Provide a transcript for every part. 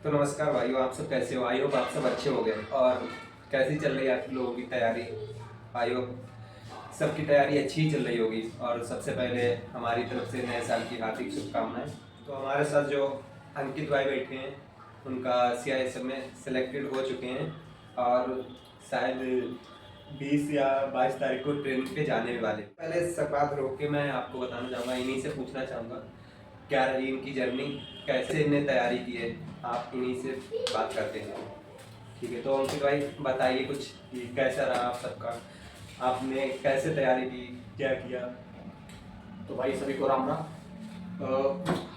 तो नमस्कार भाइयों, आप सब कैसे हो? आई होप आप सब अच्छे हो गए। और कैसी चल रही है आप लोगों की तैयारी? आई होप सबकी तैयारी अच्छी ही चल रही होगी। और सबसे पहले हमारी तरफ से नए साल की हार्दिक शुभकामनाएं। तो हमारे साथ जो अंकित भाई बैठे हैं उनका CISF में सिलेक्टेड हो चुके हैं और शायद 20 या 22 तारीख को ट्रेनिंग पे जाने वाले। पहले सब बात रोक के मैं आपको बताना चाहूँगा, इन्हीं से पूछना चाहूँगा क्या रही इनकी जर्नी, कैसे इनने तैयारी की है। आप इन्हीं से बात करते हैं। ठीक है, तो अंकित भाई बताइए कुछ कि कैसा रहा आप सबका, आपने कैसे तैयारी की, क्या किया? तो भाई सभी को राम राम।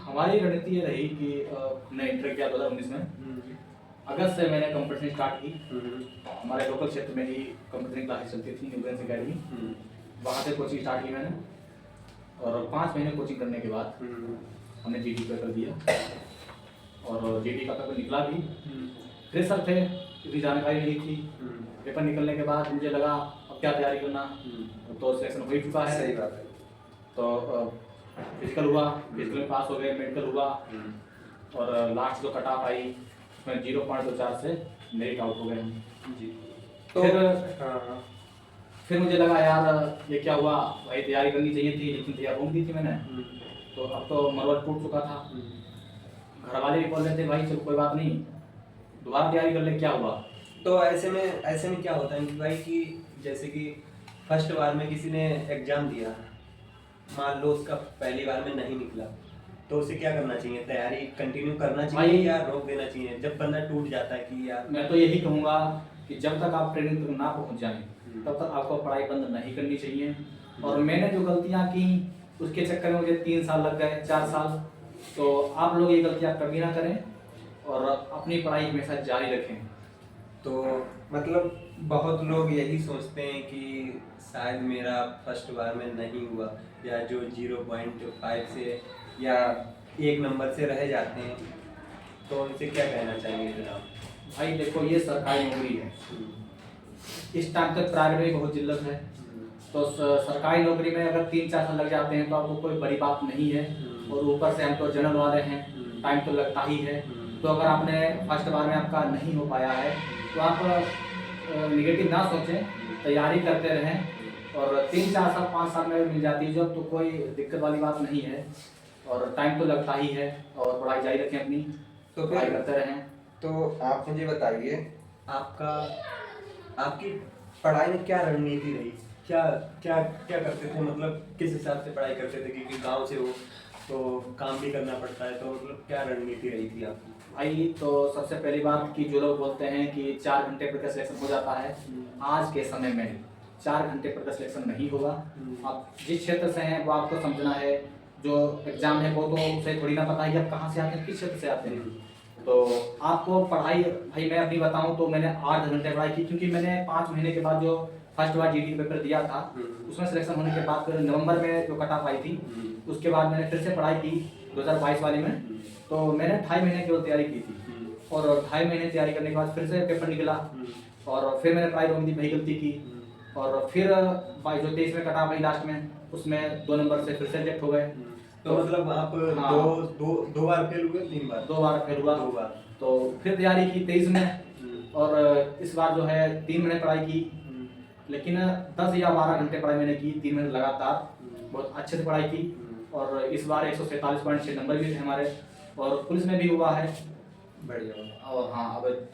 हमारी रणनीति ये रही कि हमने इंटर किया 2019 में। अगस्त से मैंने कंपटीशन स्टार्ट की। हमारे लोकल क्षेत्र में ही कंपटीशन क्लासेस चलती थी न्यूब्रेंस एकेडमी। वहाँ से कोचिंग स्टार्ट की मैंने और 5 महीने कोचिंग करने के बाद हमने GD पेपर दिया और GD का पेपर निकला भी। फ्रेशर थे, इतनी जानकारी नहीं थी। पेपर निकलने के बाद मुझे लगा अब क्या तैयारी करना, तो सिलेक्शन हो ही चुका है। सही बात है। तो फिजिकल हुआ, फिजिकल में पास हो गए, मेडिकल हुआ और लास्ट जो कट ऑफ आई उसमें 0.24 से मेरिट आउट हो गए जी। तो फिर मुझे लगा यार ये क्या हुआ, भाई तैयारी करनी चाहिए थी लेकिन तैयार हो दी थी मैंने। तो अब तो मरवट टूट चुका था। घर वाले भी बोल रहे थे भाई चलो कोई बात नहीं, दोबारा तैयारी कर ले, क्या हुआ। तो ऐसे में क्या होता है कि भाई कि जैसे कि फर्स्ट बार में किसी ने एग्जाम दिया, मान लो उसका पहली बार में नहीं निकला, तो उसे क्या करना चाहिए? तैयारी कंटिन्यू करना चाहिए या रोक देना चाहिए जब बंदा टूट जाता है कि यार? मैं तो यही कहूँगा कि जब तक आप ट्रेनिंग तक ना पहुँच जाए तब तक आपको पढ़ाई बंद नहीं करनी चाहिए। और मैंने जो गलतियाँ की उसके चक्कर में मुझे 3 साल लग गए, 4 साल। तो आप लोग ये गलतियाँ कभी ना करें और अपनी पढ़ाई हमेशा जारी रखें। तो मतलब बहुत लोग यही सोचते हैं कि शायद मेरा फर्स्ट बार में नहीं हुआ, या जो 0.5 से या 1 नंबर से रह जाते हैं, तो उनसे क्या कहना चाहेंगे जनाब? भाई देखो ये सरकारी नौकरी है, इस टाइम तक प्राइवेट में बहुत जिल्लत है। तो सरकारी नौकरी में अगर 3-4 साल लग जाते हैं तो आपको कोई बड़ी बात नहीं है। और ऊपर से हम तो जनरल वाले हैं, टाइम तो लगता ही है। तो अगर आपने फर्स्ट बार में आपका नहीं हो पाया है तो आप निगेटिव ना सोचें, तैयारी करते रहें और 3-4 साल 5 साल में मिल जाती है जब, तो कोई दिक्कत वाली बात नहीं है। और टाइम तो लगता ही है और पढ़ाई जारी रखें अपनी, तो पढ़ाई करते रहें। तो आप मुझे बताइए, आपकी पढ़ाई में क्या रणनीति रही? क्या क्या क्या करते थे, मतलब किस हिसाब से पढ़ाई करते थे? क्योंकि गांव से हो तो काम भी करना पड़ता है, तो मतलब क्या रणनीति रही थी आपकी? भाई तो सबसे पहली बात कि जो लोग बोलते हैं कि 4 घंटे पर का सिलेक्शन हो जाता है, आज के समय में 4 घंटे पर का सिलेक्शन नहीं होगा। आप जिस क्षेत्र से हैं वो आपको समझना है। जो एग्जाम है वो तो उसे थोड़ी ना पता है कि आप कहाँ से आते हैं, किस क्षेत्र से आते हैं। तो आपको पढ़ाई, भाई मैं अपनी बताऊं तो मैंने 8 घंटे पढ़ाई की, क्योंकि मैंने 5 महीने के बाद जो फर्स्ट बार GD पेपर दिया था उसमें सिलेक्शन होने के बाद फिर नवंबर में जो कट ऑफ आई थी उसके बाद मैंने फिर से पढ़ाई की 2022 वाले में। तो मैंने 2.5 महीने केवल तैयारी की थी और 2.5 महीने तैयारी करने के बाद फिर से पेपर निकला और फिर मैंने पढ़ाई रोक दी, वही गलती की। और फिर जो 23 में कट ऑफ आई लास्ट में, उसमें 2 नंबर से फिर से रिजेक्ट हो गए। तो मतलब आप हाँ, दो बार फेल हुए? 3 बार? 2 बार फेल हुआ। 2 बार। तो फिर तैयारी की 23 में और इस बार जो है 3 महीने पढ़ाई की, लेकिन 10 या 12 घंटे पढ़ाई मैंने की 3 महीने लगातार, बहुत अच्छे से पढ़ाई की। और इस बार 147.6 नंबर भी थे हमारे और पुलिस में भी हुआ है। बढ़िया। और हाँ अब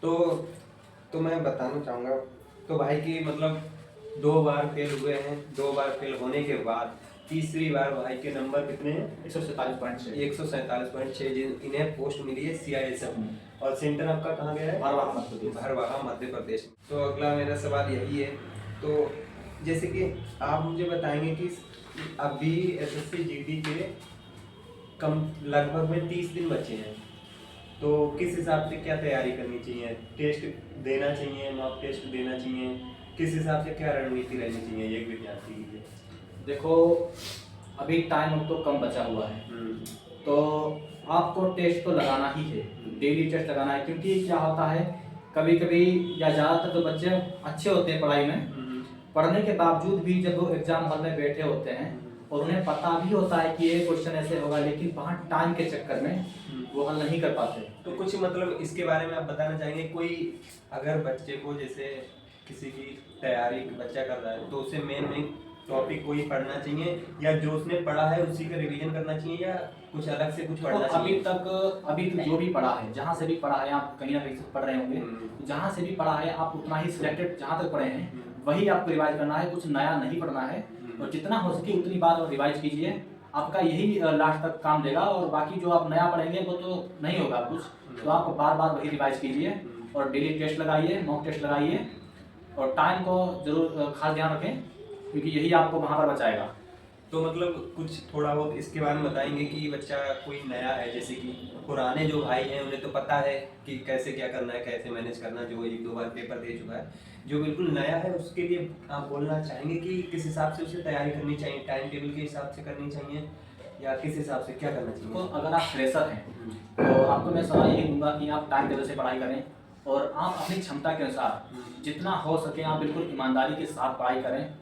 तो मैं बताना चाहूँगा तो भाई कि मतलब 2 बार फेल हुए हैं, 2 बार फेल होने के बाद तीसरी बार भाई के नंबर कितने हैं? 147.6 147.6 इन्हें पोस्ट मिली है CISF में। और सेंटर आपका कहाँ गया है? भरवाहा मध्य प्रदेश। तो अगला मेरा सवाल यही है, तो जैसे कि आप मुझे बताएंगे कि अभी SSC GD के कम लगभग में 30 दिन बचे हैं, तो किस हिसाब से क्या तैयारी करनी चाहिए? टेस्ट देना चाहिए, मॉक टेस्ट देना चाहिए? किस हिसाब से क्या रणनीति रहनी चाहिए एक विद्यार्थी के लिए? देखो अभी टाइम अब तो कम बचा हुआ है, तो आपको टेस्ट तो लगाना ही है, डेली टेस्ट लगाना है। क्योंकि क्या होता है कभी कभी या ज़्यादातर तो बच्चे अच्छे होते हैं पढ़ाई में, पढ़ने के बावजूद भी जब वो एग्जाम हॉल में बैठे होते हैं और उन्हें पता भी होता है कि ये क्वेश्चन ऐसे होगा, लेकिन वहाँ टाइम के चक्कर में वो हल नहीं कर पाते। तो कुछ मतलब इसके बारे में आप बताना चाहेंगे, कोई अगर बच्चे को जैसे किसी की तैयारी बच्चा कर रहा है तो उसे मेन टॉपिक कोई पढ़ना चाहिए, या जो उसने पढ़ा है उसी का रिवीजन करना चाहिए, या कुछ अलग से कुछ पढ़ना तो चाहिए? अभी तक जो भी पढ़ा है, जहाँ से भी पढ़ा है, आप कहीं ना कहीं से पढ़ रहे होंगे, तो जहाँ से भी पढ़ा है आप उतना ही सिलेक्टेड जहाँ तक पढ़े हैं वही आपको रिवाइज करना है, कुछ नया नहीं पढ़ना है। और जितना हो सके उतनी बार रिवाइज कीजिए, आपका यही लास्ट तक काम देगा। और बाकी जो आप नया पढ़ेंगे वो तो नहीं होगा कुछ, तो आप बार बार वही रिवाइज कीजिए और डेली टेस्ट लगाइए, मॉक टेस्ट लगाइए, और टाइम को जरूर खास ध्यान रखें, क्योंकि यही आपको वहाँ पर बचाएगा। तो मतलब कुछ थोड़ा बहुत इसके बारे में बताएंगे कि बच्चा कोई नया है, जैसे कि पुराने जो भाई हैं उन्हें तो पता है कि कैसे क्या करना है, कैसे मैनेज करना, जो 1-2 बार पेपर दे चुका है। जो बिल्कुल नया है उसके लिए आप बोलना चाहेंगे कि किस हिसाब से उसे तैयारी करनी चाहिए, टाइम टेबल के हिसाब से करनी चाहिए, या किस हिसाब से क्या करना तो चाहिए? अगर आप फ्रेशर हैं तो आपको मैं सलाह यही दूंगा कि आप टाइम टेबल से पढ़ाई करें, और आप अपनी क्षमता के अनुसार जितना हो सके आप बिल्कुल ईमानदारी के साथ पढ़ाई करें,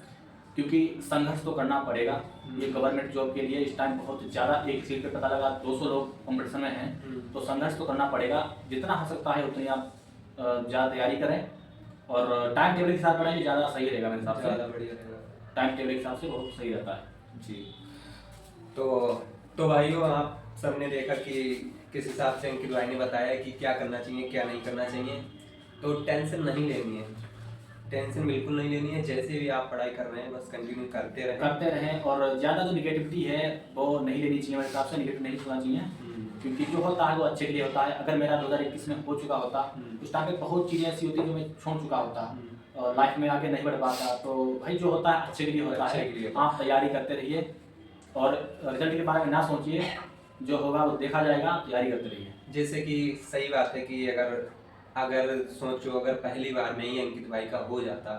क्योंकि संघर्ष तो करना पड़ेगा। ये गवर्नमेंट जॉब के लिए इस टाइम बहुत ज़्यादा, एक सीट पे पता लगा 200 लोग कंपटीशन में हैं, तो संघर्ष तो करना पड़ेगा। जितना हो सकता है उतनी आप ज़्यादा तैयारी करें, और टाइम टेबल के साथ पढ़ाएंगे ज़्यादा सही रहेगा मेरे हिसाब से। ज़्यादा बढ़िया रहेगा। टाइम टेबल के हिसाब से बहुत सही रहता है जी। तो भाइयों, आप सबने देखा कि किस हिसाब से अंकित भाई ने बताया कि क्या करना चाहिए क्या नहीं करना चाहिए। तो टेंशन नहीं लेनी है, टेंशन बिल्कुल नहीं लेनी है। जैसे भी आप पढ़ाई कर रहे हैं बस कंटिन्यू करते रहें। और ज़्यादा जो निगेटिविटी है वो नहीं लेनी चाहिए मेरे हिसाब से, निगेटिव नहीं सुनना चाहिए, क्योंकि जो होता है वो अच्छे के लिए होता है। अगर मेरा 2021 में हो चुका होता, उस टाइम पे बहुत चीज़ें ऐसी होती जो मैं छोड़ चुका होता और लाइफ में आगे नहीं बढ़ पाता, तो भाई जो होता है अच्छे के लिए होता अच्छे है। के लिए। आप तैयारी करते रहिए और रिजल्ट के बारे में ना सोचिए, जो होगा वो देखा जाएगा, तैयारी करते रहिए। जैसे कि सही बात है कि अगर सोचो, अगर पहली बार में ही अंकित भाई का हो जाता,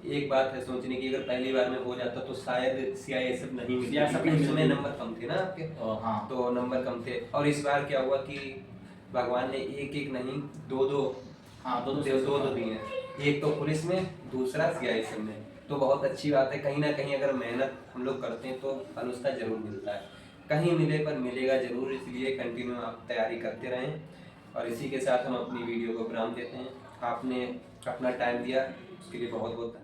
एक बात है सोचने की, अगर पहली बार में हो जाता तो शायद CISF नहीं मिलती, CISF क्योंकि उसमें नंबर कम थे ना आपके। हाँ, तो नंबर कम थे, और इस बार क्या हुआ कि भगवान ने एक नहीं दो हाँ, दो दिए हैं, एक तो पुलिस में, दूसरा CISF में। तो बहुत अच्छी बात है, कहीं ना कहीं अगर मेहनत हम लोग करते हैं तो फल उसका जरूर मिलता है, कहीं मिले पर मिलेगा जरूर। इसलिए कंटिन्यू आप तैयारी करते रहें, और इसी के साथ हम अपनी वीडियो को विराम देते हैं। आपने अपना टाइम दिया उसके लिए बहुत बहुत धन्यवाद।